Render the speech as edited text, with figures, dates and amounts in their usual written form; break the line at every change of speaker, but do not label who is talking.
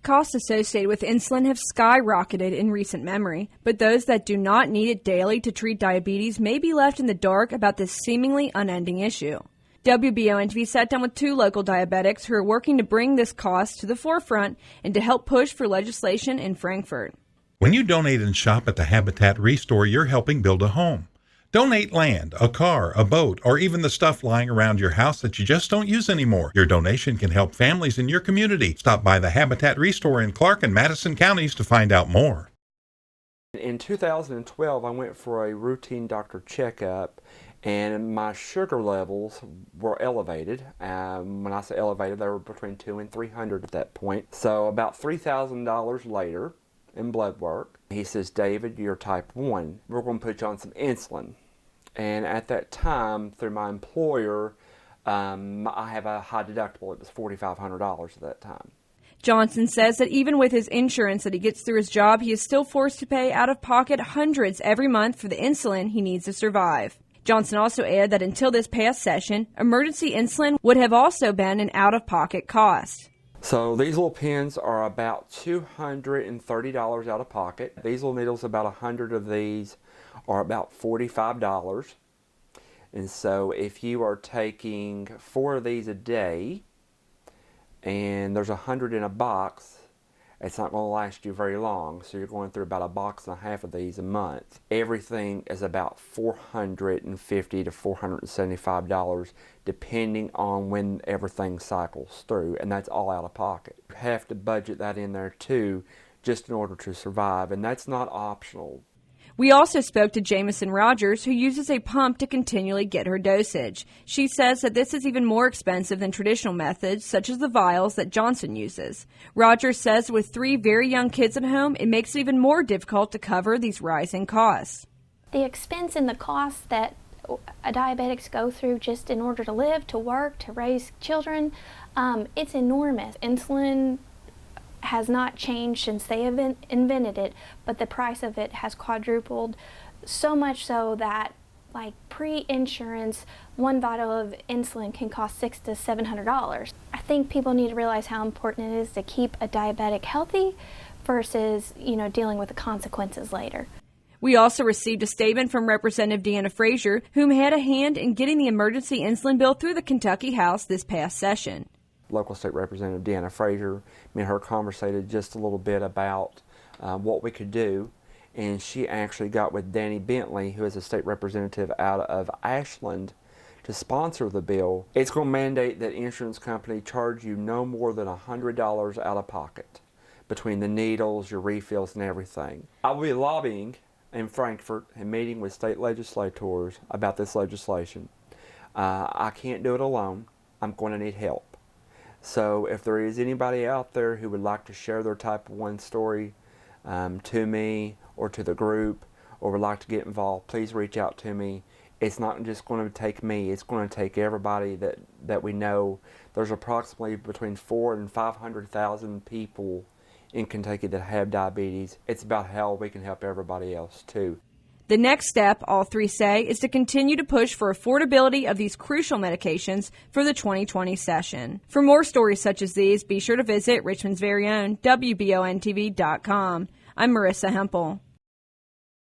Costs associated with insulin have skyrocketed in recent memory, but those that do not need it daily to treat diabetes may be left in the dark about this seemingly unending issue. WBON-TV sat down with two local diabetics who are working to bring this cost to the forefront and to help push for legislation in Frankfort.
When you donate and shop at the Habitat Restore, you're helping build a home. Donate land, a car, a boat, or even the stuff lying around your house that you just don't use anymore. Your donation can help families in your community. Stop by the Habitat Restore in Clark and Madison counties to find out more.
In 2012, I went for a routine doctor checkup, and my sugar levels were elevated. When I say elevated, they were between 200 and 300 at that point. So about $3,000 later in blood work, he says, "David, you're type 1. We're going to put you on some insulin." And at that time, through my employer, I have a high deductible. It was $4,500 at that time.
Johnson says that even with his insurance that he gets through his job, he is still forced to pay out-of-pocket hundreds every month for the insulin he needs to survive. Johnson also added that until this past session, emergency insulin would have also been an out-of-pocket cost.
So these little pens are about $230 out of pocket. These little needles, about 100 of these, are about $45. And so if you are taking 4 of these a day, and there's 100 in a box, it's not going to last you very long. So you're going through about a box and a half of these a month. Everything is about $450 to $475, depending on when everything cycles through, and that's all out of pocket. You have to budget that in there too, just in order to survive, and that's not optional.
We also spoke to Jamison Rogers, who uses a pump to continually get her dosage. She says that this is even more expensive than traditional methods, such as the vials that Johnson uses. Rogers says with 3 very young kids at home, it makes it even more difficult to cover these rising costs.
The expense and the costs that diabetics go through just in order to live, to work, to raise children, it's enormous. Insulin has not changed since they have invented it, but the price of it has quadrupled, so much so that, like, pre-insurance, 1 bottle of insulin can cost $600 to $700. I think people need to realize how important it is to keep a diabetic healthy versus, dealing with the consequences later.
We also received a statement from Representative Deanna Frazier, whom had a hand in getting the emergency insulin bill through the Kentucky House this past session.
Local State Representative Deanna Frazier, me and her conversated just a little bit about what we could do, and she actually got with Danny Bentley, who is a state representative out of Ashland, to sponsor the bill. It's going to mandate that insurance company charge you no more than $100 out of pocket between the needles, your refills, and everything. I will be lobbying in Frankfort and meeting with state legislators about this legislation. I can't do it alone. I'm going to need help. So if there is anybody out there who would like to share their type 1 story to me or to the group, or would like to get involved, please reach out to me. It's not just going to take me, it's going to take everybody that we know. There's approximately between 400,000 and 500,000 people in Kentucky that have diabetes. It's about how we can help everybody else too.
The next step, all 3 say, is to continue to push for affordability of these crucial medications for the 2020 session. For more stories such as these, be sure to visit Richmond's very own WBONTV.com. I'm Marissa Hempel.